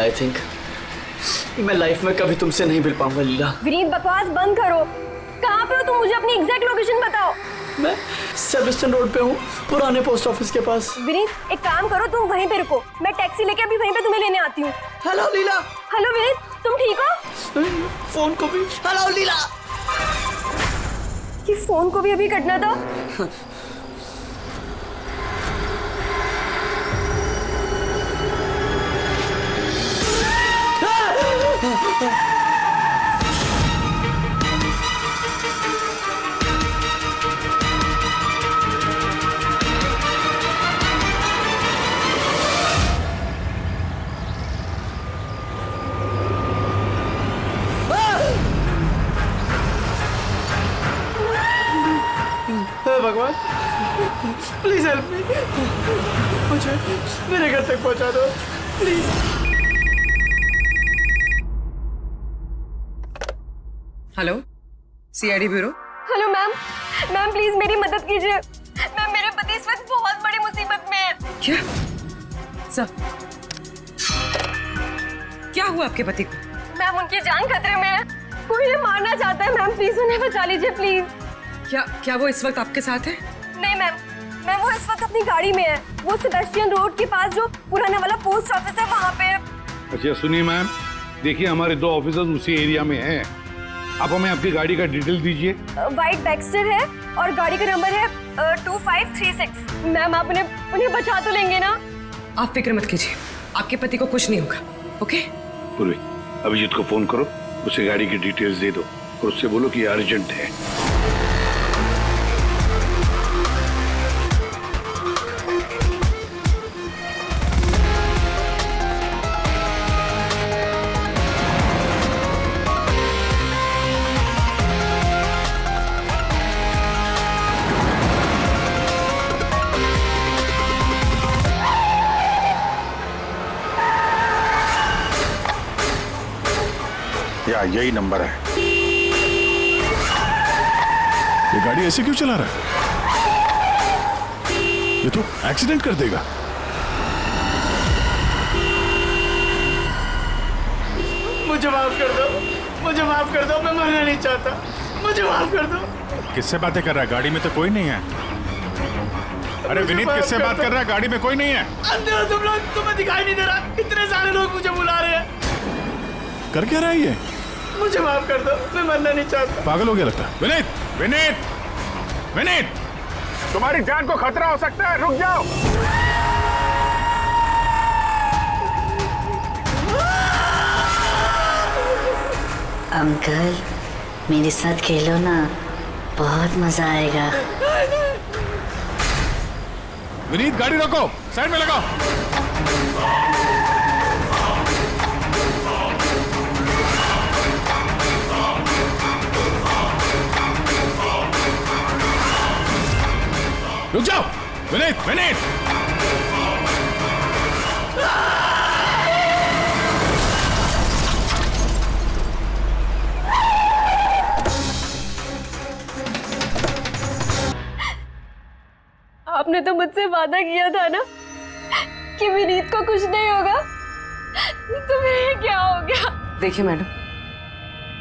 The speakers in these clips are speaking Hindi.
आई थिंक मैं लाइफ में कभी तुमसे नहीं मिल पाऊंगा लीला। विनीत बकवास बंद करो। कहाँ पे हो तुम? मुझे अपनी एग्जैक्ट लोकेशन बताओ। मैं सेबेस्टियन रोड पे हूँ, पुराने पोस्ट ऑफिस के पास। विनीत एक काम करो, तुम वहीं पे रुको, मैं टैक्सी लेके अभी वहीं पे तुम्हें लेने आती हूँ। हेलो लीला। हेलो विनीत, तुम ठीक हो? फोन को भी हेलो लीला। कि फोन को भी अभी कटना था। भगवान प्लीज हेल्प मी, मुझे मेरे घर तक पहुंचा दो please. Hello, CID bureau. Hello ma'am, ma'am please मेरी मदद कीजिए। मैम मेरे पति इस वक्त बहुत बड़ी मुसीबत में है। क्या सब क्या हुआ आपके पति को? मैम उनकी जान खतरे में है, कोई उन्हें मारना चाहता है। मैम प्लीज उन्हें बचा लीजिए प्लीज। क्या वो इस वक्त आपके साथ है? नहीं मैम, मैम वो इस वक्त अपनी गाड़ी में है। वो सेबेस्टियन रोड के पास जो पुराना वाला पोस्ट ऑफिस है वहाँ पे है। अच्छा सुनिए मैम, देखिए हमारे 2 ऑफिसर्स उसी एरिया में हैं। आप हमें आपकी गाड़ी का डिटेल दीजिए। व्हाइट बैक्स्टर है और गाड़ी का नंबर है 2536। मैम आप उन्हें बचा तो लेंगे ना? आप फिक्र मत कीजिए, आपके पति को कुछ नहीं होगा। ओके पूर्वी, अभिजीत को फोन करो, उसे गाड़ी की डिटेल्स दे दो और उससे बोलो कि अर्जेंट है। या यही नंबर है। ये गाड़ी ऐसे क्यों चला रहा है? ये तो एक्सीडेंट कर देगा। मुझे माफ कर दो, मुझे माफ कर दो, मैं मरना नहीं चाहता, मुझे माफ कर दो। किससे बातें कर रहा है? गाड़ी में तो कोई नहीं है। अरे विनीत किससे बात कर रहा है? गाड़ी में कोई नहीं है। अंधे हो तुम लोग, तुम्हें दिखाई नहीं दे रहा? इतने सारे लोग मुझे बुला रहे हैं। कर क्या रहा है ये? मुझे माफ कर दो, मैं मरना नहीं चाहता। पागल हो गया लगता है। विनीत, विनीत, विनीत, तुम्हारी जान को खतरा हो सकता है, रुक जाओ। अंकल मेरे साथ खेलो ना, बहुत मजा आएगा। विनीत गाड़ी रोको, साइड में लगाओ। रुक जाओ विनीत, विनीत। आपने तो मुझसे वादा किया था ना कि विनीत को कुछ नहीं होगा, तो फिर क्या हो गया? देखिए मैडम,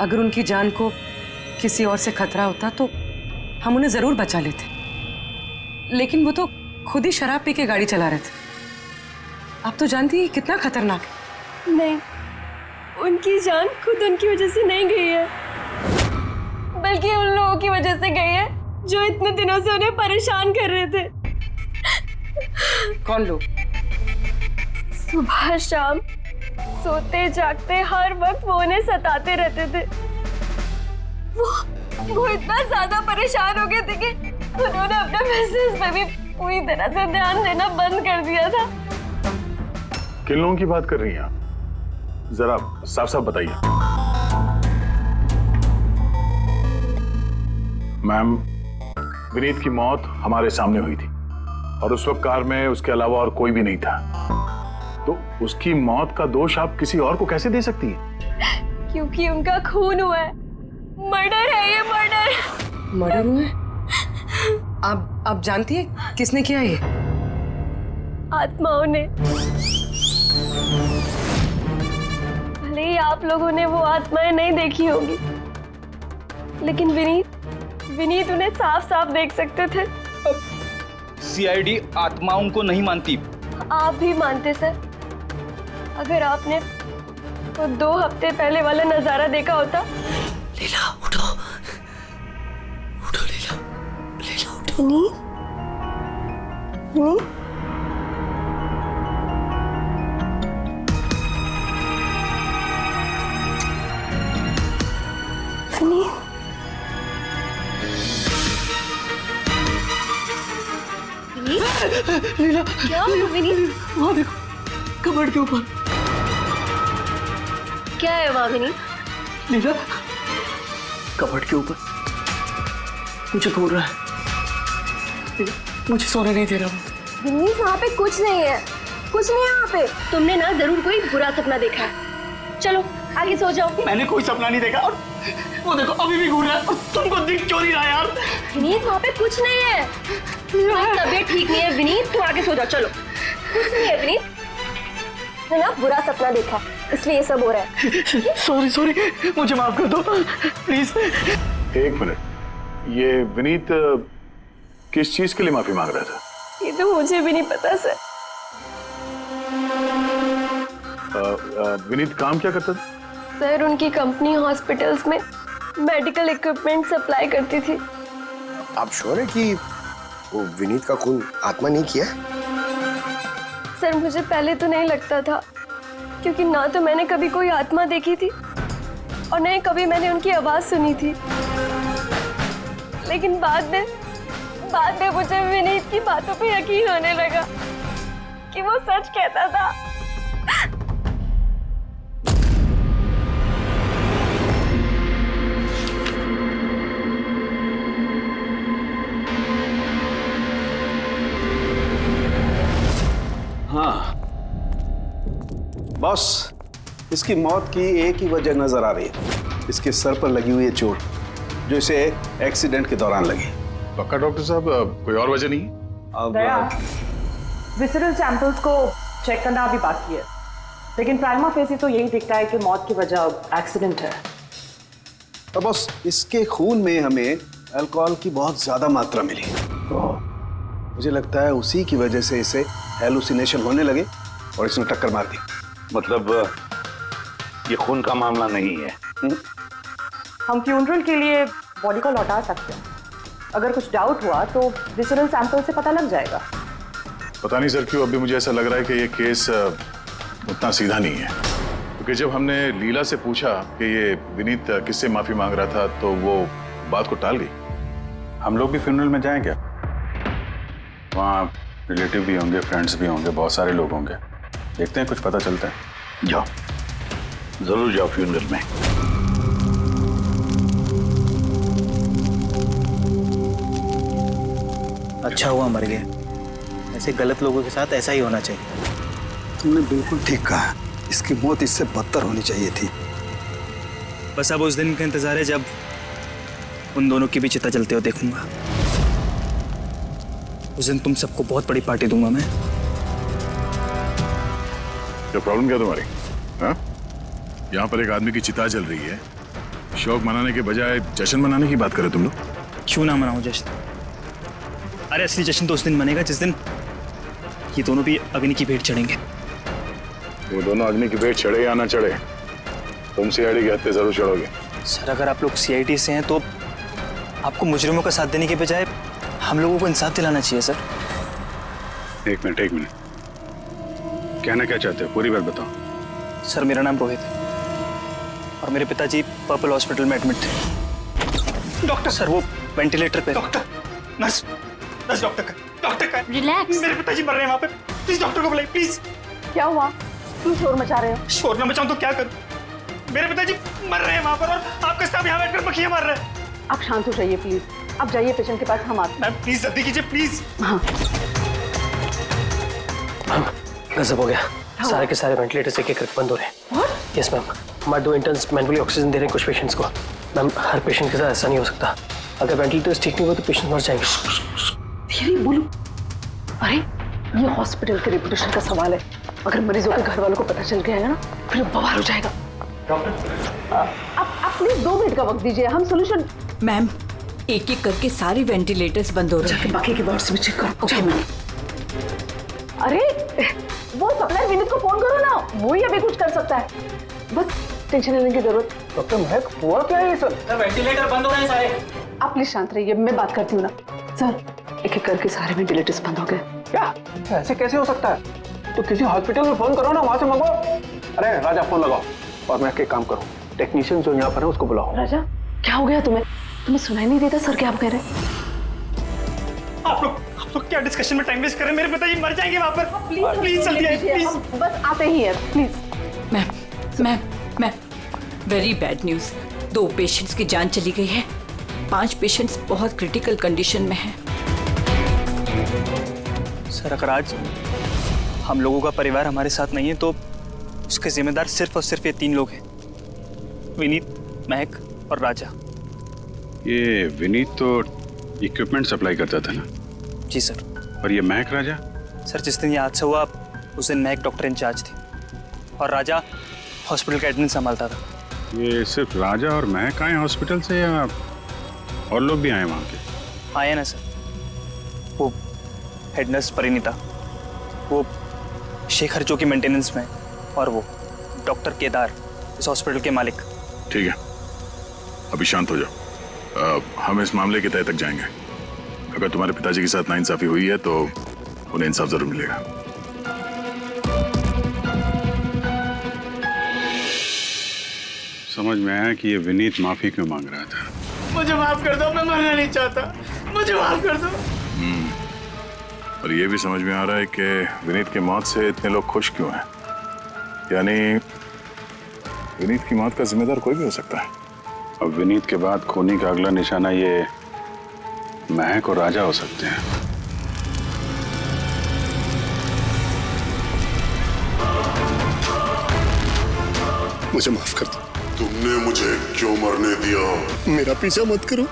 अगर उनकी जान को किसी और से खतरा होता तो हम उन्हें जरूर बचा लेते, लेकिन वो तो खुद ही शराब पी के गाड़ी चला रहे थे। आप तो जानती हैं कितना खतरनाक है। नहीं, उनकी जान खुद उनकी वजह से नहीं गई है, बल्कि उन लोगों की वजह से गई है जो इतने दिनों से उन्हें परेशान कर रहे थे। कौन लोग? सुबह शाम सोते जागते हर वक्त वो उन्हें सताते रहते थे। वो इतना ज्यादा परेशान हो गए थे कि उन्होंने अपने बिजनेस पे भी पूरी तरह से ध्यान देना बंद कर दिया था। किन लोगों की बात कर रही हैं आप? जरा साफ साफ बताइए। मैम, विनीत की मौत हमारे सामने हुई थी और उस वक्त कार में उसके अलावा और कोई भी नहीं था, तो उसकी मौत का दोष आप किसी और को कैसे दे सकती हैं? क्योंकि उनका खून हुआ है। मर्डर है ये, मर्डर। मर्डर हुआ है? आप जानती है किसने किया ये? आत्माओं ने। आप लोगों ने वो आत्माएं नहीं देखी होंगी, लेकिन विनीत उन्हें साफ साफ देख सकते थे। सीआईडी आत्माओं को नहीं मानती। आप भी मानते सर। अगर आपने वो 2 हफ्ते पहले वाला नजारा देखा होता। लीला उठो, उठो लीला, लीला उठो। विनीत, विनीत, विनीत, लीला क्या हुआ विनीत? वहाँ देखो, कबर्ड के ऊपर। क्या है वहाँ विनीत? लीला, कबर्ड के ऊपर मुझे घूर रहा है। लीला, मुझे सोने नहीं दे रहा वो। विनीत, वहाँ पे कुछ नहीं है, कुछ नहीं है वहाँ पे। तुमने ना जरूर कोई बुरा सपना देखा है। चलो आगे सो जाओ। मैंने कोई सपना नहीं देखा, और वो देखो अभी भी घूर रहा है, और तुमको दिख क्यों नहीं रहा यार? विनीत, वहाँ पे कुछ नहीं है। तुम्हारी तबीयत ठीक नहीं है विनीत, तुम आगे सो जाओ। चलो, कुछ नहीं है विनीत, मैंने ना बुरा सपना देखा इसलिए ये सब हो रहा है। सॉरी सॉरी, मुझे माफ कर दो प्लीज। 1 मिनट, ये विनीत किस चीज के लिए माफी मांग रहा था? ये तो मुझे भी नहीं पता सर। विनीत काम क्या करता था? सर, उनकी कंपनी हॉस्पिटल्स में मेडिकल इक्विपमेंट सप्लाई करती थी। आप श्योर है कि वो विनीत का खून आत्मा नहीं किया? सर, मुझे पहले तो नहीं लगता था, क्योंकि ना तो मैंने कभी कोई आत्मा देखी थी और न ही कभी मैंने उनकी आवाज सुनी थी। लेकिन बाद में मुझे विनीत की बातों पे यकीन होने लगा कि वो सच कहता था। हाँ बॉस, इसकी मौत की एक ही वजह नजर आ रही है, इसके सर पर लगी हुई है चोट, जो इसे एक्सीडेंट के दौरान लगी। पक्का डॉक्टर साहब, कोई और वजह नहीं? अब विसरल सैंपल्स को चेक करना अभी बाकी है, लेकिन प्राइमा फेसी तो यही दिखता है कि मौत की वजह एक्सीडेंट है। तो बॉस, इसके खून में हमें अल्कोहल की बहुत ज्यादा मात्रा मिली, मुझे लगता है उसी की वजह से इसे हेलुसिनेशन होने लगे और इसने टक्कर मार दी। मतलब ये खून का मामला नहीं है। हम फ्यूनरल के लिए बॉडी को लौटा सकते हैं। अगर कुछ डाउट हुआ तो विसरल सैंपल से पता लग जाएगा। पता नहीं सर क्यों अभी मुझे ऐसा लग रहा है कि ये केस उतना सीधा नहीं है, क्योंकि जब हमने लीला से पूछा कि ये विनीत किससे माफी मांग रहा था तो वो बात को टाल गई। हम लोग भी फ्यूनरल में जाएं क्या? वहाँ रिलेटिव भी होंगे, फ्रेंड्स भी होंगे, बहुत सारे लोग होंगे, देखते हैं कुछ पता चलता है। जाओ, जरूर जाओ फ्यूनरल में। अच्छा हुआ मर गए, ऐसे गलत लोगों के साथ ऐसा ही होना चाहिए। तुमने बिल्कुल ठीक कहा, इसकी मौत इससे बदतर होनी चाहिए थी। बस अब उस दिन का इंतजार है जब उन दोनों की भी चिता जलते हुए देखूंगा। उस दिन तुम सबको बहुत बड़ी पार्टी दूंगा मैं। क्या प्रॉब्लम क्या तुम्हारी? हाँ? यहाँ पर एक आदमी की चिता जल रही है, शौक मनाने के बजाय जश्न मनाने की बात करो तुम लोग। क्यों ना मनाऊं जश्न? अरे असली जश्न तो उस दिन मनेगा जिस दिन ये दोनों भी अग्नि की भेंट चढ़ेंगे। वो दोनों अग्नि की भेंट चढ़े या ना चढ़े, तुम सीआईडी के हत्थे जरूर चढ़ोगे। सर, अगर आप लोग सीआईडी से हैं तो आपको मुजरिमों का साथ देने के बजाय हम लोगों को इंसाफ दिलाना चाहिए सर। एक मिनट, कहना क्या चाहते हो? पूरी बात बताओ। सर, मेरा नाम रोहित है और मेरे पिताजी पर्पल हॉस्पिटल में एडमिट थे। डॉक्टर सर, वो वेंटिलेटर पे। डॉक्टर, नर्स डॉक्टर का रिलैक्स। मेरे पिताजी मर रहे हैं वहाँ पे, प्लीज डॉक्टर को बुलाइए प्लीज। क्या हुआ? क्यों शोर मचा रहे हो? शोर ना मचाऊं तो क्या करूं? मेरे पिताजी मर रहे हैं वहाँ पर और आपका स्टाफ यहाँ बैठकर मक्खियाँ मार रहे हैं। आप शांत हो जाइए प्लीज, आप जाइए पेशेंट के पास, हम आते हैं। मैम प्लीज जल्दी कीजिए प्लीज। हाँ, गजब हो गया, सारे के सारे वेंटिलेटर एक एक करके बंद हो रहे हैं। यस मैम, हमारे 2 इंटर्न्स मैनुअली ऑक्सीजन दे रहे हैं कुछ पेशेंट्स को। मैम, हर पेशेंट के साथ ऐसा नहीं हो सकता, अगर वेंटिलेटर्स ठीक नहीं हुआ तो पेशेंट मर जाएंगे। धीरे बोलो। अरे, ये हॉस्पिटल के रेपुटेशन का सवाल है, अगर मरीजों के घर वालों को पता चल गया है ना, फिर बवाल हो जाएगा। आप प्लीज 2 मिनट का वक्त दीजिए, हम सोल्यूशन। मैम, एक एक करके सारे वेंटिलेटर्स बंद हो रहे हैं। बाकी के वार्ड्स में चेक करो। Okay ma'am. अरे वो सप्लायर विनीत को फोन करो ना, वो ही अभी कुछ कर सकता है। बस टेंशन लेने की जरूरत। डॉक्टर महक, हुआ क्या है ये सर? वेंटिलेटर बंद हो रहे हैं सारे। आप प्लीज शांत रहिए, मैं बात करती हूँ ना। सर, एक एक करके सारे वेंटिलेटर्स बंद हो गए। क्या? ऐसे कैसे हो सकता है? तो किसी हॉस्पिटल में फोन करो ना, वहां से मंगवाओ। अरे राजा, फोन लगाओ और मैं एक काम करूँ, टेक्नीशियन जो यहाँ पर है उसको बुलाओ। राजा, क्या हो गया तुम्हें? तुम्हें सुनाई नहीं देता सर क्या आप कह रहे हैं? आप लोग क्या डिस्कशन में टाइम वेस्ट कर रहे हैं? मेरे पिताजी मर जाएंगे वहां पर। प्लीज जल्दी आइए, प्लीज। बस आते ही है, please. Ma'am, very bad news. 2 patients की जान चली गई है। 5 पेशेंट्स बहुत क्रिटिकल कंडीशन में हैं। सर, अगर आज हम लोगों का परिवार हमारे साथ नहीं है तो उसके जिम्मेदार सिर्फ और सिर्फ ये 3 लोग हैं, विनीत, महक और राजा। ये विनीत तो इक्विपमेंट सप्लाई करता था ना? जी सर। और ये महक राजा? सर, जिस दिन ये हादसा हुआ उस दिन महक डॉक्टर इंचार्ज थी और राजा हॉस्पिटल का एडमिन संभालता था। ये सिर्फ राजा और महक आए हॉस्पिटल से या और लोग भी आए वहाँ के? आए ना सर, वो हेड नर्स परिणीता, वो शेखर जो कि मेंटेनेंस में, और वो डॉक्टर केदार, इस हॉस्पिटल के मालिक। ठीक है, अभी शांत हो जाओ। हम इस मामले के तह तक जाएंगे। अगर तुम्हारे पिताजी के साथ नाइंसाफी हुई है तो उन्हें इंसाफ जरूर मिलेगा। समझ में आया कि ये विनीत माफी क्यों मांग रहा था। मुझे माफ कर दो, मैं मरना नहीं चाहता, मुझे माफ कर दो। और ये भी समझ में आ रहा है कि विनीत की मौत से इतने लोग खुश क्यों हैं। यानी विनीत की मौत का जिम्मेदार कोई भी हो सकता है। अब विनीत के बाद खूनी का अगला निशाना ये महक और राजा हो सकते हैं। मुझे माफ कर दो। तुमने मुझे क्यों मरने दिया? मेरा पीछा मत करो।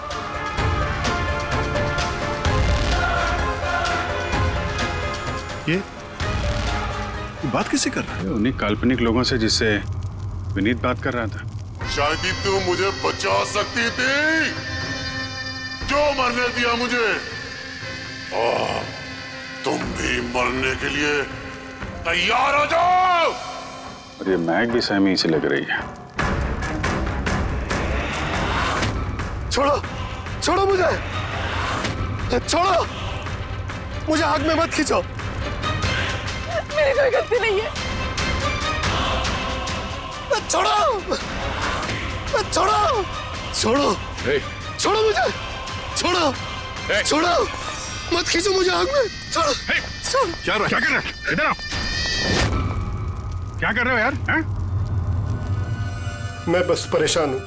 ये बात किससे कर रहा है? उन्हीं काल्पनिक लोगों से जिससे विनीत बात कर रहा था। शायद तुम मुझे बचा सकती थी। क्यों मरने दिया मुझे? तुम भी मरने के लिए तैयार हो जाओ। और ये महक भी सहमी से लग रही है। छोड़ो, छोड़ो मुझे, छोड़ो मुझे, आग में मत खींचो। मेरी कोई गलती नहीं है। छोड़ो, छोड़ो, छोड़ो, छोड़ो मुझे, छोड़ो, छोड़ो, मत खींचो मुझे आग में। छोड़ो, छोड़ो। क्या कर रहे हो? इधर आओ। क्या कर रहे हो यार? हैं? मैं बस परेशान हूँ,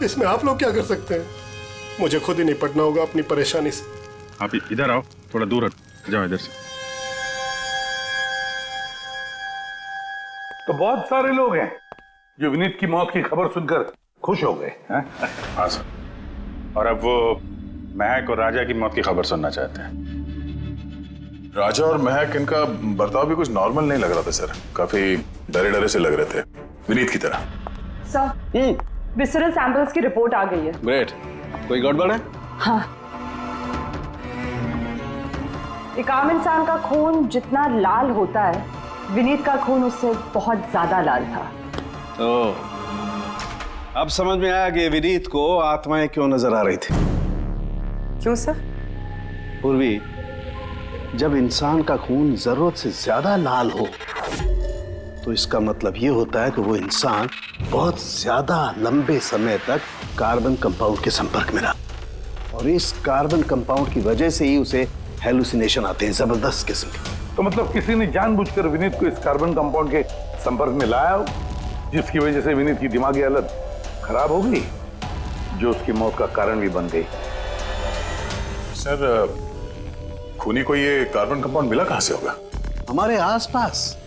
इसमें आप लोग क्या कर सकते हैं? मुझे खुद ही निपटना होगा अपनी परेशानी से। आप इधर आओ, थोड़ा दूर हट जाओ इधर से। तो बहुत सारे लोग हैं जो विनीत की मौत की खबर सुनकर खुश हो गए हैं। हाँ सर, और अब वो महक और राजा की मौत की खबर सुनना चाहते हैं। राजा और महक, इनका बर्ताव भी कुछ नॉर्मल नहीं लग रहा था सर। काफी डरे डरे से लग रहे थे, विनीत की तरह। सर, विसरल सैंपल्स की रिपोर्ट आ गई है। ग्रेट। कोई गड़बड़ है? हाँ, एक आम इंसान का खून जितना लाल होता है, विनीत का खून उससे बहुत ज्यादा लाल था। अब समझ में आया कि विनीत को आत्माएं क्यों नजर आ रही थी। क्यों सर? पूर्वी, जब इंसान का खून जरूरत से ज्यादा लाल हो तो इसका मतलब ये होता है कि वो इंसान बहुत ज्यादा लंबे समय तक कार्बन कंपाउंड के संपर्क में रहा, और इस कार्बन कंपाउंड की वजह से ही उसे हेलुसिनेशन आते हैं, जबरदस्त किस्म के। तो मतलब किसी ने जानबूझकर विनीत को इस कार्बन कंपाउंड के संपर्क में लाया हो, जिसकी वजह से विनीत की दिमागी हालत खराब हो गई, जो उसकी मौत का कारण भी बन गई। सर, खूनी को ये कार्बन कंपाउंड मिला कहां से होगा? हमारे आसपास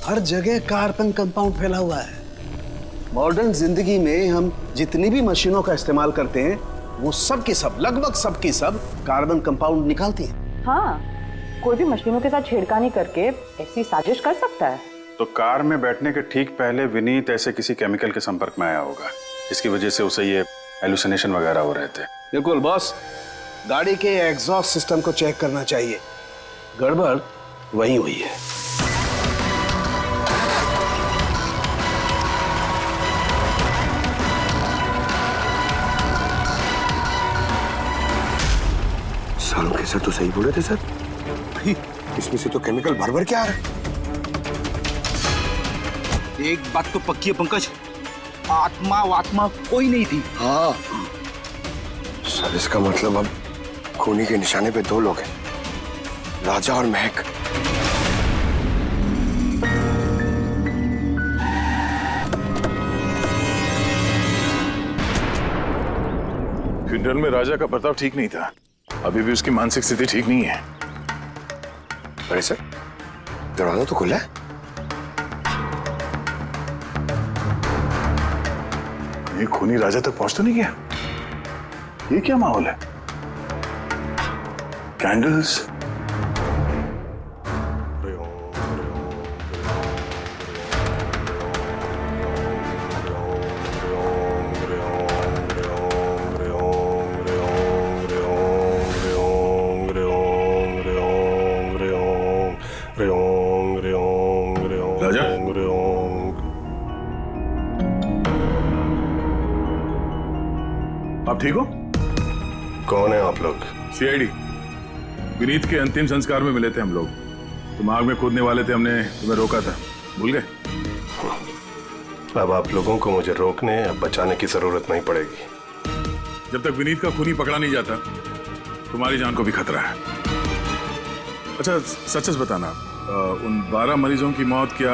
हर जगह कार्बन कंपाउंड फैला हुआ है। मॉडर्न जिंदगी में हम जितनी भी मशीनों का इस्तेमाल करते हैं वो सब की सब, लगभग सब की सब कार्बन कंपाउंड निकालती हैं। हाँ, कोई भी मशीनों के साथ छेड़खानी करके ऐसी साजिश कर सकता है। तो कार में बैठने के ठीक पहले विनीत ऐसे किसी केमिकल के संपर्क में आया होगा, इसकी वजह से उसे ये हेलुसिनेशन वगैरह हो रहे थे। बिल्कुल बॉस, गाड़ी के एग्जॉस्ट सिस्टम को चेक करना चाहिए, गड़बड़ वहीं हुई है। सालों के सर तो सही बोले थे सर, भाई इसमें से तो केमिकल भर भर के आ रहा है। एक बात तो पक्की है पंकज, आत्मा वात्मा कोई नहीं थी। हाँ सर, इसका मतलब अब खूनी के निशाने पे दो लोग हैं, राजा और महक। फ्यूनरल में राजा का बर्ताव ठीक नहीं था, अभी भी उसकी मानसिक स्थिति ठीक नहीं है। अरे सर, दरवाजा तो खुला है। ये खूनी राजा तक पहुंच तो नहीं गया? ये क्या माहौल है? कैंडल्स, राजा आप ठीक हो? कौन है आप लोग? सीआईडी। विनीत के अंतिम संस्कार में मिले थे हम लोग, तुम आग में कूदने वाले थे, हमने तुम्हें रोका था, भूल गए? अब आप लोगों को मुझे रोकने या बचाने की जरूरत नहीं पड़ेगी। जब तक विनीत का खूनी पकड़ा नहीं जाता तुम्हारी जान को भी खतरा है। अच्छा सच सच बताना, उन 12 मरीजों की मौत क्या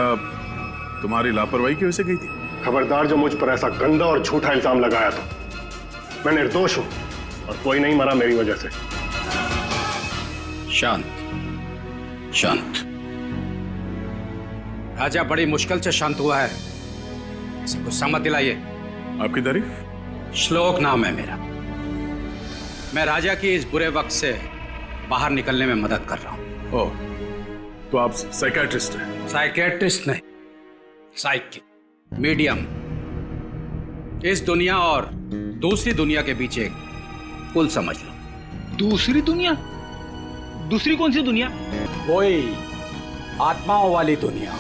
तुम्हारी लापरवाही की वजह से गई थी? खबरदार जो मुझ पर ऐसा गंदा और झूठा इल्जाम लगाया था। मैं निर्दोष हूं और कोई नहीं मरा मेरी वजह से। शांत शांत। राजा बड़ी मुश्किल से शांत हुआ है, इसे गुस्सा मत दिलाइए। आपकी तारीफ? श्लोक नाम है मेरा। मैं राजा की इस बुरे वक्त से बाहर निकलने में मदद कर रहा हूं। ओह, तो आप साइकियाट्रिस्ट हैं? साइकियाट्रिस्ट नहीं, साइकिक, मीडियम। इस दुनिया और दूसरी दुनिया के बीच एक पुल समझ लो। दूसरी दुनिया? दूसरी कौन सी दुनिया? वही आत्माओं वाली दुनिया।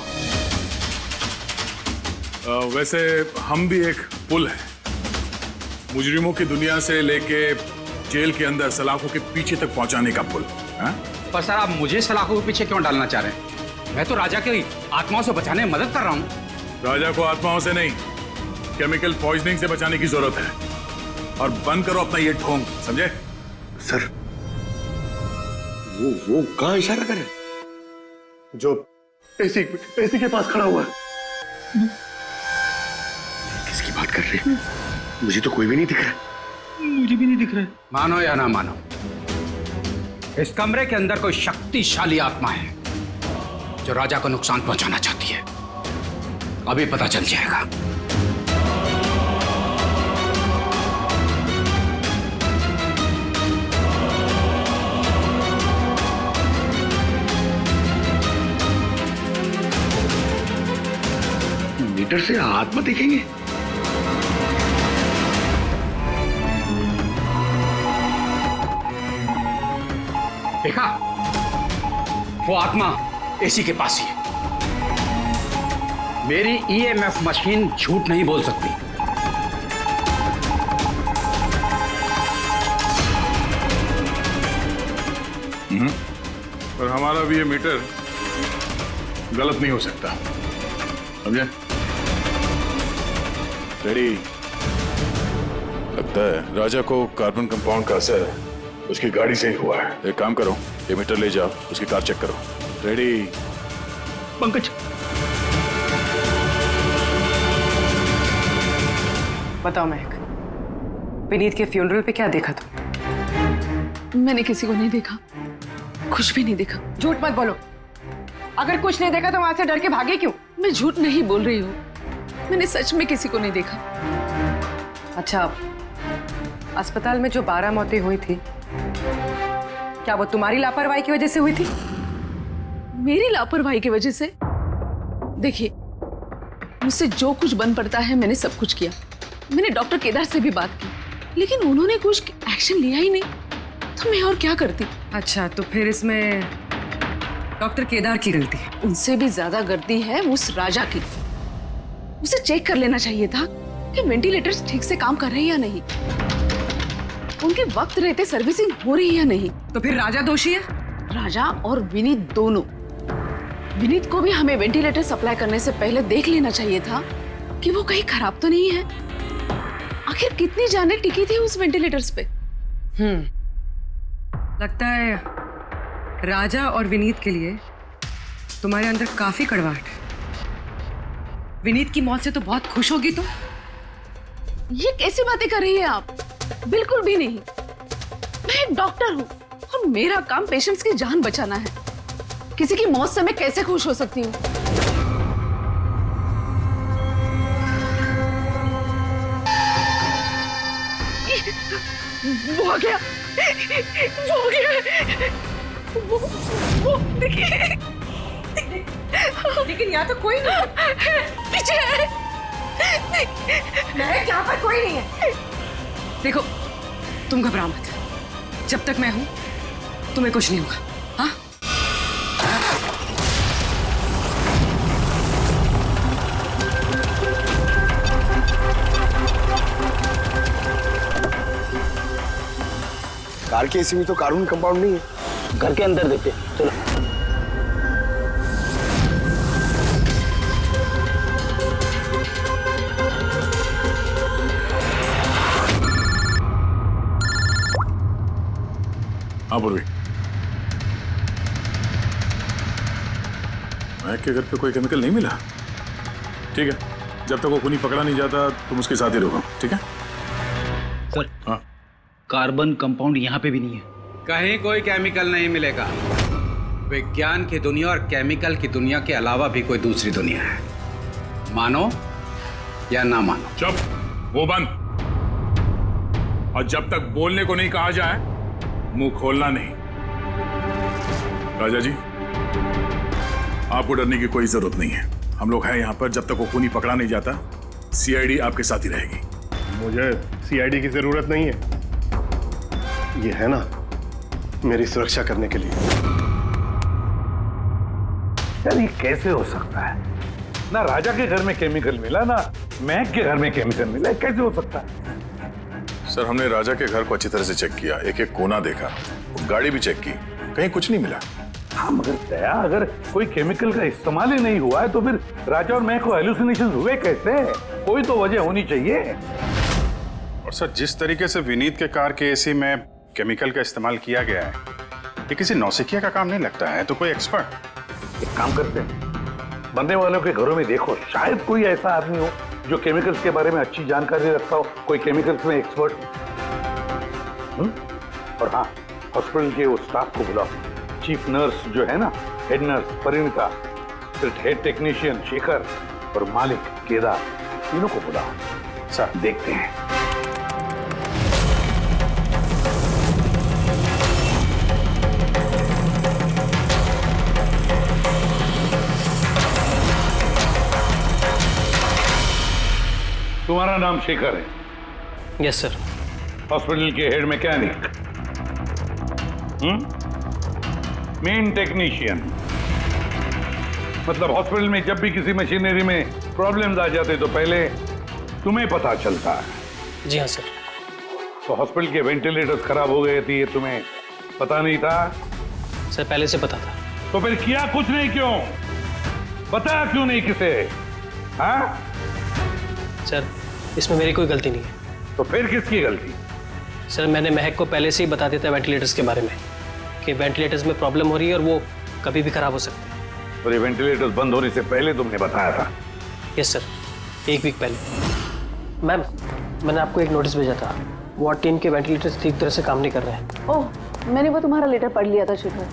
वैसे हम भी एक पुल है, मुजरिमों की दुनिया से लेके जेल के अंदर सलाखों के पीछे तक पहुंचाने का पुल। पर सर आप मुझे सलाखों के पीछे क्यों डालना चाह रहे हैं? मैं तो राजा की आत्माओं से बचाने में मदद कर रहा हूं। राजा को आत्माओं से नहीं, केमिकल पॉइजनिंग से बचाने की जरूरत है। और बंद करो अपना ये ढोंग, समझे? सर वो कहां इशारा करे? जो एसी के पास खड़ा हुआ है। किसकी बात कर रहे हैं? मुझे तो कोई भी नहीं दिख रहा। मुझे भी नहीं दिख रहा है। मानो या ना मानो, इस कमरे के अंदर कोई शक्तिशाली आत्मा है जो राजा को नुकसान पहुंचाना चाहती है। अभी पता चल जाएगा। मीटर से आत्मा देखेंगे? देखा, वो आत्मा एसी के पास ही है। मेरी ईएमएफ मशीन झूठ नहीं बोल सकती। पर हमारा भी ये मीटर गलत नहीं हो सकता, समझे? रेडी? लगता है राजा को कार्बन कंपाउंड का असर उसकी गाड़ी से ही हुआ है। एक काम करो, ये मीटर ले जाओ, उसकी कार चेक करो। रेडी? पंकज, बताओ महक, विनीत के फ्यूनरल पे क्या देखा तुम? मैंने किसी को नहीं देखा, कुछ भी नहीं देखा। झूठ मत बोलो। अगर कुछ नहीं देखा तो वहां से डर के भागे क्यों? मैं झूठ नहीं बोल रही हूँ, मैंने सच में किसी को नहीं देखा। अच्छा, अस्पताल में जो 12 मौतें हुई थी, क्या वो तुम्हारी लापरवाही की वजह से हुई थी? मेरी लापरवाही की वजह से? देखिए, मुझसे जो कुछ बन पड़ता है मैंने सब कुछ किया। मैंने डॉक्टर केदार से भी बात की, लेकिन उन्होंने कुछ एक्शन लिया ही नहीं, तो मैं और क्या करती। अच्छा, तो फिर इसमें डॉक्टर केदार की गलती है? उनसे भी ज्यादा गलती है उस राजा की। उसे चेक कर लेना चाहिए था कि वेंटिलेटर्स ठीक से काम कर रहे हैं या नहीं, उनके वक्त रहते सर्विसिंग हो रही है या नहीं। तो फिर राजा दोषी है? राजा और विनीत दोनों। विनीत को भी हमें वेंटिलेटर सप्लाई करने से पहले देख लेना चाहिए था कि वो कहीं खराब तो नहीं है। आखिर कितनी जानें टिकी थी उस वेंटिलेटर्स पे। लगता है राजा और विनीत के लिए तुम्हारे अंदर काफी कड़वाहट है। विनीत की मौत से तो बहुत खुश होगी तुम। ये कैसी बातें कर रही है आप? बिल्कुल भी नहीं। मैं एक डॉक्टर हूँ और मेरा काम पेशेंट्स की जान बचाना है। किसी की मौत से मैं कैसे खुश हो सकती हूँ? वो आ गया, वो आ गया, वो देखिए। लेकिन यहाँ तो कोई नहीं है। पीछे है। मैं यहाँ पर कोई नहीं है। देखो, तुम घबराओ मत। जब तक मैं हूं तुम्हें कुछ नहीं होगा। हाँ, कार के एसी में तो कानून कंपाउंड नहीं है। घर के अंदर देखते, चलो। हाँ पूर्वी, महक के घर पे कोई केमिकल नहीं मिला? ठीक है, जब तक वो खूनी पकड़ा नहीं जाता तुम उसके साथ ही रहो, ठीक है? सर, हाँ, कार्बन कंपाउंड यहाँ पे भी नहीं है। कहीं कोई केमिकल नहीं मिलेगा। विज्ञान की दुनिया और केमिकल की दुनिया के अलावा भी कोई दूसरी दुनिया है, मानो या ना मानो। चुप, वो बंद। और जब तक बोलने को नहीं कहा जाए मुंह खोलना नहीं। राजा जी, आपको डरने की कोई जरूरत नहीं है। हम लोग हैं यहाँ पर। जब तक वो खूनी पकड़ा नहीं जाता सीआईडी आपके साथ ही रहेगी। मुझे सीआईडी की जरूरत नहीं है। ये है ना मेरी सुरक्षा करने के लिए। यार ये कैसे हो सकता है? ना राजा के घर में केमिकल मिला, ना महक के घर में केमिकल मिला, कैसे हो सकता है? सर, हमने राजा के घर को अच्छी तरह से चेक किया, एक एक कोना देखा, गाड़ी भी चेक की, कहीं कुछ नहीं मिला। हाँ, मगर दया, अगर कोई केमिकल का इस्तेमाल ही नहीं हुआ है तो फिर राजा और महक को हेलुसिनेशन हुए कैसे? कोई तो वजह होनी चाहिए। और सर, जिस तरीके से विनीत के कार के एसी में केमिकल का इस्तेमाल किया गया है, ये किसी नौसिखिया का काम नहीं लगता है। तो कोई एक्सपर्ट। एक काम करते हैं, बनने वालों के घरों में देखो, शायद कोई ऐसा आदमी हो जो केमिकल्स के बारे में अच्छी जानकारी रखता हो, कोई केमिकल्स में एक्सपर्ट। और हाँ, हॉस्पिटल के उस स्टाफ को बुलाओ। चीफ नर्स जो है ना, हेड नर्स परिणीता, फिर हेड टेक्नीशियन शेखर और मालिक केदार, तीनों को बुलाओ। सर, देखते हैं। तुम्हारा नाम शेखर है? Yes sir. हॉस्पिटल के हेड मैकेनिक, मेन टेक्नीशियन। मतलब हॉस्पिटल में जब भी किसी मशीनरी में प्रॉब्लम्स आ जाते तो पहले तुम्हें पता चलता है? जी हाँ सर। तो हॉस्पिटल के वेंटिलेटर्स खराब हो गए थे, ये तुम्हें पता नहीं था? सर, पहले से पता था। तो फिर किया कुछ नहीं क्यों? बताया क्यों नहीं किसे? हाँ सर, इसमें मेरी कोई गलती नहीं है। तो फिर किसकी गलती? सर, मैंने महक को पहले से ही बता दिया था वेंटिलेटर्स के बारे में, कि वेंटिलेटर्स में प्रॉब्लम हो रही है और वो कभी भी खराब हो सकते हैं। और ये वेंटिलेटर्स बंद होने से पहले तुमने बताया था? यस सर, 1 वीक पहले। मैम, मैंने आपको एक नोटिस भेजा था, वार्ड 3 के वेंटिलेटर्स ठीक तरह से काम नहीं कर रहे हैं। ओह, मैंने वो तुम्हारा लेटर पढ़ लिया था शेखर।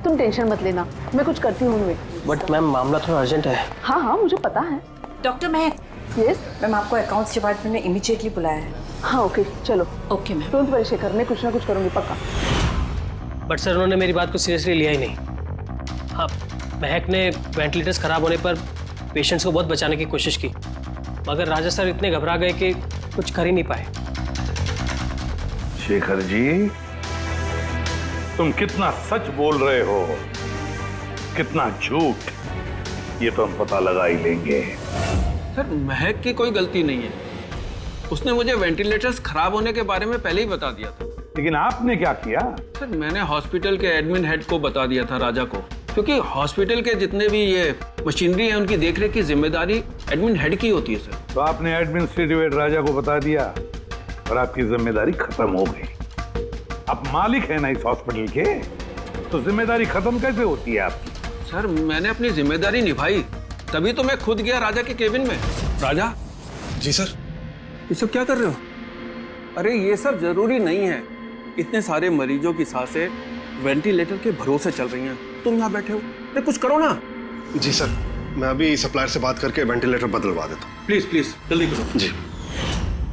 तुम टेंशन मत लेना, मैं कुछ करती हूँ उनमें। बट मैम, मामला थोड़ा अर्जेंट है। हाँ हाँ, मुझे पता है। डॉक्टर महक। यस मैम, आपको अकाउंट्स डिपार्टमेंट में इमीडिएटली बुलाया है। हाँ, ओके, चलो। Okay ma'am. Don't worry Shekhar, मैं कुछ ना कुछ करूँगी पक्का। बट सर, उन्होंने मेरी बात को सीरियसली लिया ही नहीं। हाँ, महक ने वेंटिलेटर्स खराब होने पर पेशेंट्स को बहुत बचाने की कोशिश की, मगर राजा सर इतने घबरा गए कि कुछ कर ही नहीं पाए। शेखर जी, तुम कितना सच बोल रहे हो, कितना झूठ, ये तो हम पता लगा ही लेंगे। सर महक की कोई गलती नहीं है, उसने मुझे वेंटिलेटर्स खराब होने के बारे में पहले ही बता दिया था। लेकिन आपने क्या किया? सर मैंने हॉस्पिटल के एडमिन हेड को बता दिया था राजा को, क्योंकि हॉस्पिटल के जितने भी ये मशीनरी है उनकी देखरेख की जिम्मेदारी एडमिन हेड की होती है सर। तो आपने एडमिनिस्ट्रेटिव हेड राजा को बता दिया और आपकी जिम्मेदारी खत्म हो गई। आप मालिक है ना इस हॉस्पिटल के, तो जिम्मेदारी खत्म कैसे होती है आपकी? सर मैंने अपनी जिम्मेदारी निभाई, तभी तो मैं खुद गया राजा के केबिन में। राजा। जी सर। ये सब क्या कर रहे हो? अरे ये सब जरूरी नहीं है, इतने सारे मरीजों की सांसें वेंटिलेटर के भरोसे चल रही हैं, तुम यहाँ बैठे हो, अरे कुछ करो ना। जी सर, मैं अभी सप्लायर से बात करके वेंटिलेटर बदलवा देता हूँ। प्लीज प्लीज जल्दी करो। जी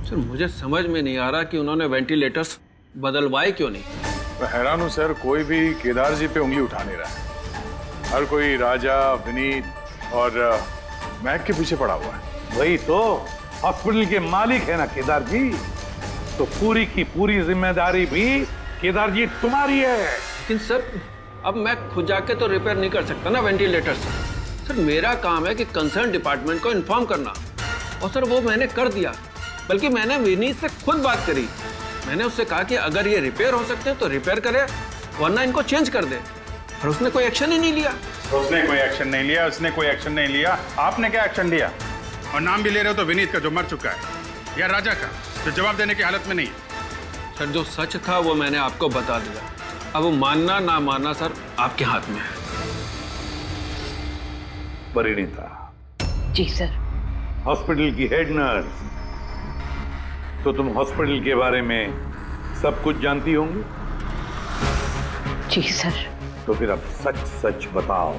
सर मुझे समझ में नहीं आ रहा कि उन्होंने वेंटिलेटर्स बदलवाए क्यों नहीं। मैं हैरान हूँ सर, कोई भी केदार जी पे उंगली उठा नहीं रहा है। हर कोई राजा, विनीत और महक के पीछे पड़ा हुआ है। वही तो, हॉस्पिटल के मालिक है ना केदार जी, तो पूरी की पूरी जिम्मेदारी भी केदार जी तुम्हारी है। लेकिन सर अब मैं खुद जाके तो रिपेयर नहीं कर सकता ना वेंटिलेटर्स। सर मेरा काम है कि कंसर्न डिपार्टमेंट को इन्फॉर्म करना, और सर वो मैंने कर दिया। बल्कि मैंने विनीत से खुद बात करी, मैंने उससे कहा कि अगर ये रिपेयर हो सकते हैं तो रिपेयर करे, वरना इनको चेंज कर दे, और उसने कोई एक्शन ही नहीं लिया। उसने कोई एक्शन नहीं लिया, उसने कोई एक्शन नहीं लिया। आपने क्या एक्शन लिया? और नाम भी ले रहे हो तो विनीत का जो मर चुका है, या राजा का जो जवाब देने की हालत में नहीं है। सर जो सच था वो मैंने आपको बता दिया, अब वो मानना ना मानना सर आपके हाथ में है। परिणीता। जी सर। हॉस्पिटल की हेड नर्स, तो तुम हॉस्पिटल के बारे में सब कुछ जानती होंगी। जी सर। तो फिर अब सच सच बताओ,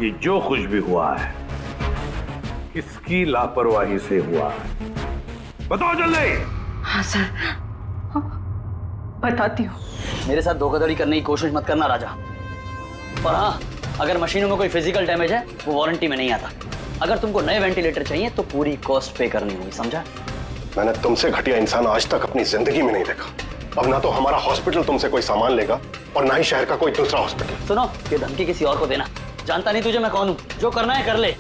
ये जो कुछ भी हुआ है किसकी लापरवाही से हुआ है? बताओ जल्दी। हाँ सर, बताती हूँ। मेरे साथ धोखाधड़ी करने की कोशिश मत करना राजा। और हाँ, अगर मशीनों में कोई फिजिकल डैमेज है वो वारंटी में नहीं आता। अगर तुमको नए वेंटिलेटर चाहिए तो पूरी कॉस्ट पे करनी होगी, समझा? मैंने तुमसे घटिया इंसान आज तक अपनी जिंदगी में नहीं देखा। अब ना तो हमारा हॉस्पिटल तुमसे कोई सामान लेगा और ना ही शहर का कोई दूसरा हॉस्पिटल। सुनो, ये धमकी किसी और को देना। जानता नहीं तुझे मैं कौन हूँ, जो करना है कर ले।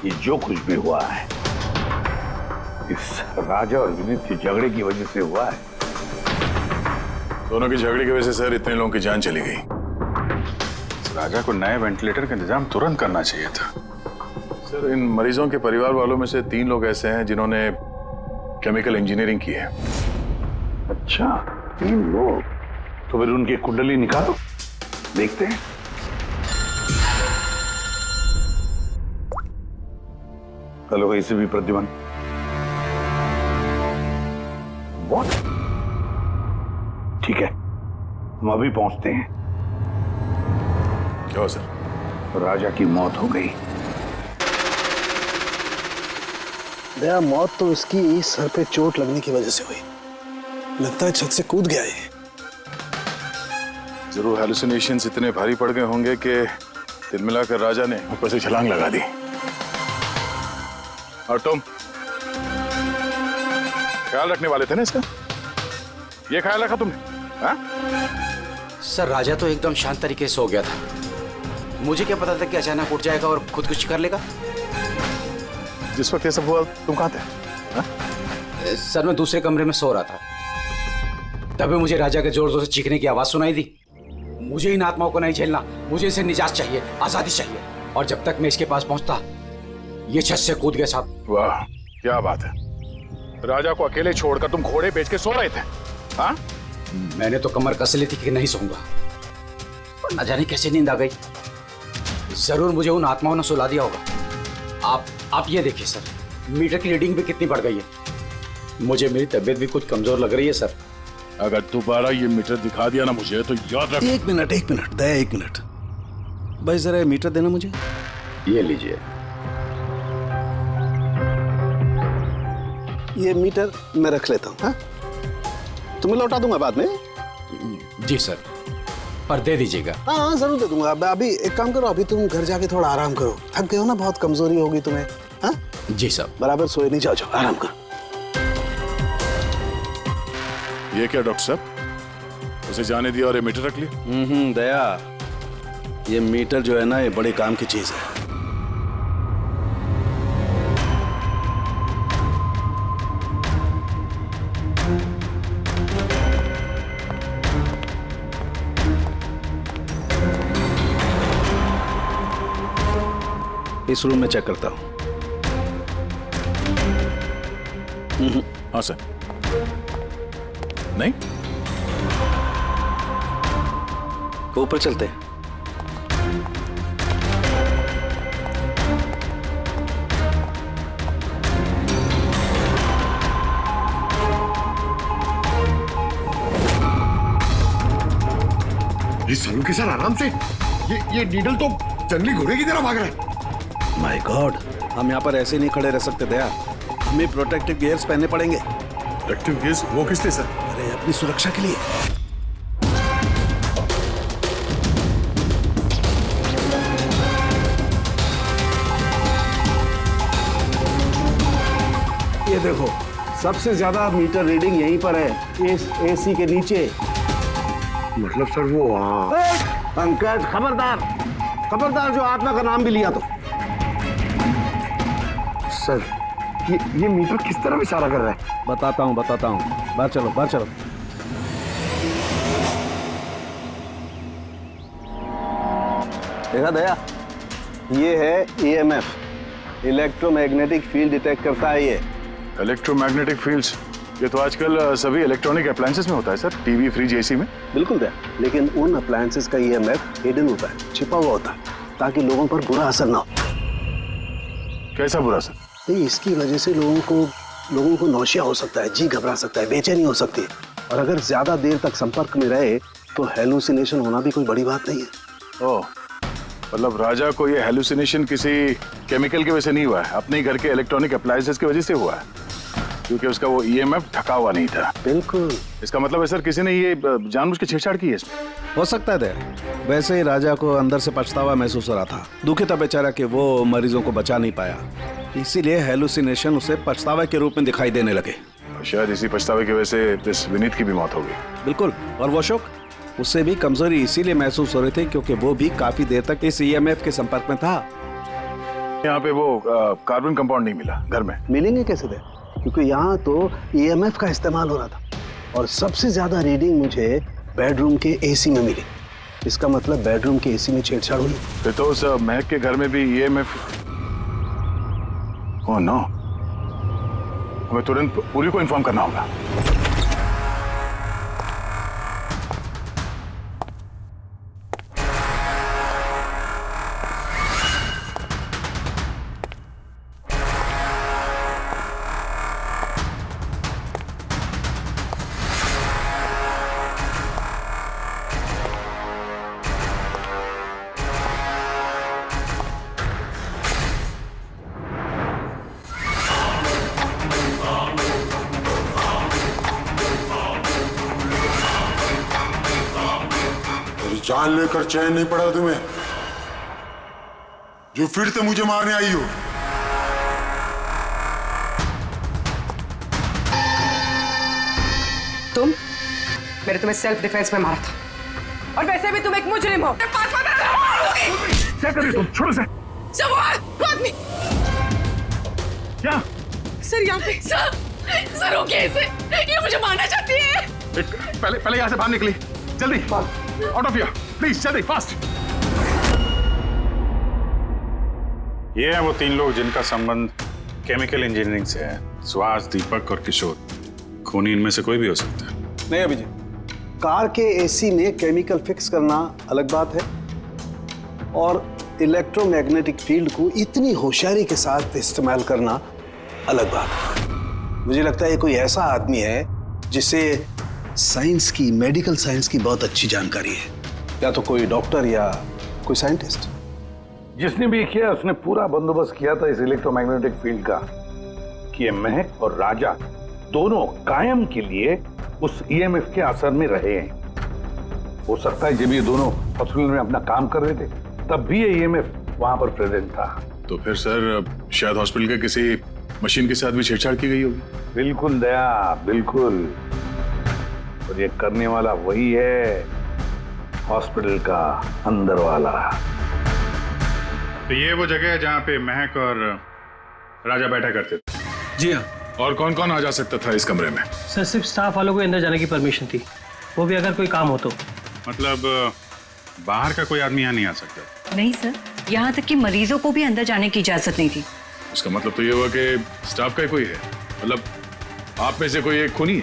ये जो कुछ भी हुआ है इस राजा और विनीत के झगड़े की वजह से हुआ है। दोनों की झगड़े की वजह से सर इतने लोगों की जान चली गई। राजा को नए वेंटिलेटर का इंतजाम तुरंत करना चाहिए था। सर इन मरीजों के परिवार वालों में से 3 लोग ऐसे हैं जिन्होंने केमिकल इंजीनियरिंग की है। अच्छा, 3 लोग? तो फिर उनकी कुंडली निकालो, देखते हैं। Hello ACP Pradyuman. व्हाट? ठीक है, हम अभी पहुंचते हैं। क्या सर? राजा की मौत हो गई। दया, मौत तो इसकी सर पे चोट लगने की वजह से हुई। लगता है छत से कूद गया ये। जरूर हैलुसिनेशंस इतने भारी पड़ गए होंगे कि दिल मिलाकर राजा ने ऊपर से छलांग लगा दी। और तुम ख्याल रखने वाले थे ना इसका? ये ख्याल रखा तुमने? हाँ? सर राजा तो एकदम शांत तरीके से सो गया था, मुझे क्या पता था कि अचानक उठ जाएगा और खुदकुशी कर लेगा। जिस वक्त ये सब हुआ तुम कहाँ थे? हाँ? सर मैं दूसरे कमरे में सो रहा था, तभी मुझे राजा के जोर जोर से चीखने की आवाज सुनाई दी। मुझे इन आत्माओं को नहीं झेलना, मुझे इसे निजात चाहिए, आजादी चाहिए। और जब तक मैं इसके पास पहुंचता ये छत से कूद गया साहब। वाह क्या बात है, राजा को अकेले छोड़कर तुम घोड़े बेच के सो रहे थे? हाँ? मैंने तो कमर कस ली थी कि नहीं सोऊंगा, पर न जाने कैसे नींद आ गई। जरूर मुझे उन आत्माओं ने सुला दिया होगा। आप ये देखिए सर, मीटर की रीडिंग भी कितनी बढ़ गई है। मुझे मेरी तबीयत भी कुछ कमजोर लग रही है सर। अगर दोबारा ये मीटर दिखा दिया ना मुझे तो याद रख। एक मिनट दया, एक मिनट भाई, जरा ये मीटर देना मुझे। ये लीजिए। ये मीटर मैं रख लेता हूँ। हाँ? तुम्हें लौटा दूंगा बाद में। जी सर, पर दे दीजिएगा। हाँ जरूर दे दूंगा। अभी एक काम करो, अभी तुम घर जाके थोड़ा आराम करो, थक गए हो ना, बहुत कमजोरी होगी तुम्हें। हाँ जी सर। बराबर सोए नहीं, जाओ जाओ आराम करो। ये क्या डॉक्टर साहब, उसे जाने दिया और ये मीटर रख लिया? दया, ये मीटर जो है ना, ये बड़े काम की चीज है। इस रूम में चेक करता हूं। हाँ सर। नहीं, ऊपर चलते हैं। ये सालू के सर आराम से, ये नीडल तो जंगली घोड़े की तरह भाग रहा है। माय गॉड, हम यहाँ पर ऐसे नहीं खड़े रह सकते दया, हमें प्रोटेक्टिव गियर्स पहनने पड़ेंगे। Protective gears? वो किस लिए सर? अरे अपनी सुरक्षा के लिए। ये देखो, सबसे ज्यादा मीटर रीडिंग यहीं पर है, इस एसी के नीचे। मतलब सर वो वहाँ। पंकज खबरदार, खबरदार, जो आत्मा का नाम भी लिया तो। सर ये मीटर किस तरफ इशारा कर रहा है? बताता हूँ बाहर चलो, बाहर चलो। देखा दया, ये है EMF, इलेक्ट्रोमैग्नेटिक फील्ड डिटेक्ट करता है ये। इलेक्ट्रोमैग्नेटिक फील्ड्स, ये तो आजकल सभी इलेक्ट्रॉनिक अप्लायंसेस में होता है सर, टीवी, फ्रिज, एसी में। बिल्कुल दया, लेकिन उन अप्लायंसेस का EMF हिडन होता है, छिपा हुआ होता है, ताकि लोगों पर बुरा असर ना हो। कैसा बुरा असर? इसकी वजह से लोगों को नौशिया हो सकता है, जी घबरा सकता है, बेचैनी हो सकती है, और अगर ज्यादा देर तक संपर्क में रहे तो हेलुसिनेशन होना भी कोई बड़ी बात नहीं है। ओह, मतलब राजा को ये हेलुसिनेशन किसी केमिकल की वजह से नहीं हुआ है, अपने घर के इलेक्ट्रॉनिक अप्लायंसेस की वजह से हुआ है, क्योंकि उसका वो EMF ढका हुआ नहीं था। बिल्कुल। इसका मतलब है सर, किसी ने ये जानबूझ के छेड़छाड़ की है इसमें? हो सकता है दया, वैसे ही राजा को अंदर से पछतावा महसूस हो रहा था, दुखी था बेचारा कि वो मरीजों को बचा नहीं पाया, इसीलिए हेलुसिनेशन उसे पछतावा के रूप में दिखाई देने लगे। शायद इसी पछतावे की वजह से इस विनीत की भी मौत हो गई। बिल्कुल, और वो अशोक, उससे भी कमजोरी इसीलिए महसूस हो रही थी क्योंकि वो भी काफी देर तक इस EMF के संपर्क में था। यहाँ पे वो कार्बन कंपाउंड नहीं मिला घर में। मिलेंगे कैसे दया, क्योंकि यहाँ तो EMF का इस्तेमाल हो रहा था, और सबसे ज्यादा रीडिंग मुझे बेडरूम के AC में मिली। इसका मतलब बेडरूम के AC में छेड़छाड़ हुई। फिर तो उस महक के घर में भी EMF। ओह नो, हमें तुरंत पूरी को इन्फॉर्म करना होगा। जान लेकर चैन नहीं पड़ा तुम्हें, जो फिर से मुझे मारने आई हो। मैंने तुम्हें सेल्फ डिफेंस में मारा था, और वैसे भी तुम एक मुजरिम हो। क्या कर रही हो तुम? छोड़ो से। आदमी क्या? सर यहाँ पे सर रोकिए इसे, ये मुझे मारना चाहती है। पहले यहाँ से बाहर निकली, जल्दी आउट ऑफ हियर प्लीज, जल्दी फास्ट। ये हैं वो 3 लोग जिनका संबंध केमिकल इंजीनियरिंग से है, सुहास, दीपक और किशोर। खूनी इनमें से कोई भी हो सकता है। नहीं अभिजीत, कार के AC में केमिकल फिक्स करना अलग बात है, और इलेक्ट्रोमैग्नेटिक फील्ड को इतनी होशियारी के साथ इस्तेमाल करना अलग बात है। मुझे लगता है ये कोई ऐसा आदमी है जिसे साइंस की, मेडिकल साइंस की बहुत अच्छी जानकारी है, या तो कोई डॉक्टर या कोई साइंटिस्ट। जिसने भी किया उसने पूरा बंदोबस्त किया था इस इलेक्ट्रोमैग्नेटिक फील्ड का, कि ये महक और राजा दोनों कायम के लिए उस ईएमएफ के असर में रहे हैं। हो सकता है जब ये दोनों हॉस्पिटल में अपना काम कर रहे थे तब भी ये ईएमएफ वहां पर प्रेजेंट था। तो फिर सर शायद हॉस्पिटल के किसी मशीन के साथ भी छेड़छाड़ की गई होगी। बिल्कुल दया, बिल्कुल। और ये करने वाला वही है, हॉस्पिटल का अंदर वाला। तो ये वो जगह है जहाँ पे महक और राजा बैठा करते थे? जी हाँ। और कौन कौन आ जा सकता था इस कमरे में? सर सिर्फ स्टाफ वालों को अंदर जाने की परमिशन थी, वो भी अगर कोई काम हो तो। मतलब बाहर का कोई आदमी यहाँ नहीं आ सकता? नहीं सर, यहाँ तक कि मरीजों को भी अंदर जाने की इजाजत नहीं थी। इसका मतलब तो ये हुआ कि स्टाफ का ही कोई है, मतलब आप में से कोई एक खूनी है।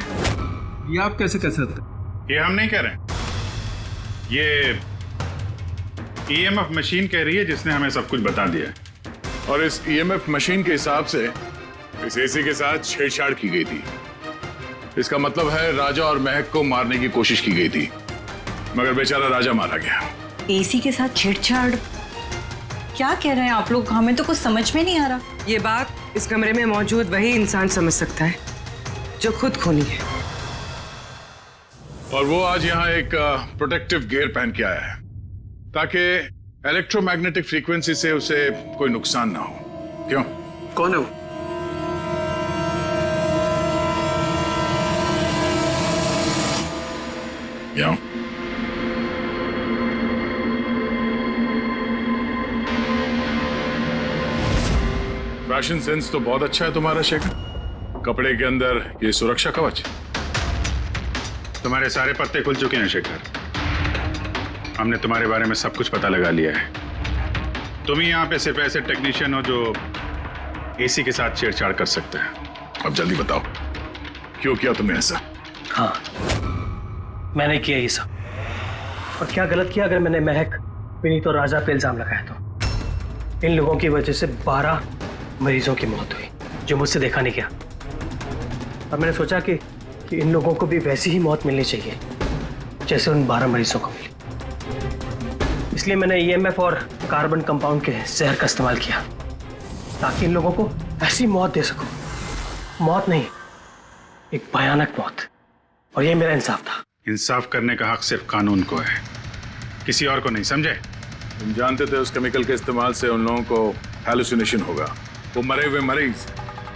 ये आप कैसे कह सकते? ये हम नहीं कह रहे हैं, ये ईएमएफ मशीन कह रही है जिसने हमें सब कुछ बता दिया है। और इस ईएमएफ मशीन के हिसाब से इस एसी के साथ छेड़छाड़ की गई थी। इसका मतलब है राजा और महक को मारने की कोशिश की गई थी, मगर बेचारा राजा मारा गया। एसी के साथ छेड़छाड़? क्या कह रहे हैं आप लोग? हमें तो कुछ समझ में नहीं आ रहा। ये बात इस कमरे में मौजूद वही इंसान समझ सकता है जो खुद खूनी है। और वो आज यहाँ एक प्रोटेक्टिव गियर पहन के आया है ताकि इलेक्ट्रोमैग्नेटिक फ्रीक्वेंसी से उसे कोई नुकसान ना हो। क्यों? कौन है वो? क्यों? फैशन सेंस तो बहुत अच्छा है तुम्हारा शेखर। कपड़े के अंदर ये सुरक्षा कवच। तुम्हारे सारे पत्ते खुल चुके हैं शेखर। हमने तुम्हारे बारे में सब कुछ पता लगा लिया है। तुम ही यहाँ पे सिर्फ ऐसे टेक्नीशियन हो जो एसी के साथ छेड़छाड़ कर सकते हैं। अब जल्दी बताओ, क्यों किया तुमने ऐसा? हाँ, मैंने किया ये सब। और क्या गलत किया अगर मैंने महक, विनीत और राजा पे इल्जाम लगाया तो? इन लोगों की वजह से 12 मरीजों की मौत हुई जो मुझसे देखा नहीं गया। और मैंने सोचा कि इन लोगों को भी वैसी ही मौत मिलनी चाहिए जैसे उन 12 मरीजों को मिली। इसलिए मैंने ईएमएफ और कार्बन कंपाउंड के जहर का इस्तेमाल किया ताकि इन लोगों को ऐसी मौत दे सकूं। मौत नहीं, एक भयानक मौत। और ये मेरा इंसाफ था। इंसाफ करने का हक सिर्फ कानून को है, किसी और को नहीं, समझे? तुम जानते थे उस केमिकल के इस्तेमाल से उन लोगों को हैलुसिनेशन होगा। वो मरे हुए मरीज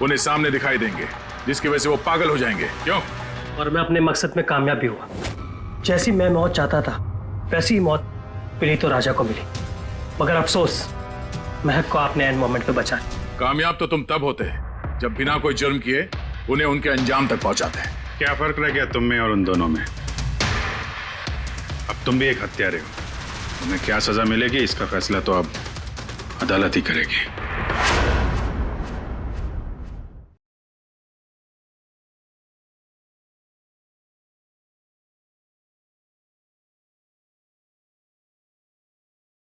उन्हें सामने दिखाई देंगे जिसकी वजह से वो पागल हो जाएंगे। क्यों? और मैं अपने मकसद में कामयाब भी हुआ। जैसी मैं मौत चाहता था वैसी ही मौत विनीत और राजा को मिली। मगर अफसोस, महक को आपने एंड मोमेंट पे बचा लिया। कामयाब तो तुम तब होते जब बिना कोई जुर्म किए उन्हें उनके अंजाम तक पहुंचाते। क्या फर्क रह गया तुम में और उन दोनों में? अब तुम भी एक हत्यारे हो। तुम्हें क्या सजा मिलेगी इसका फैसला तो अब अदालत ही करेगी।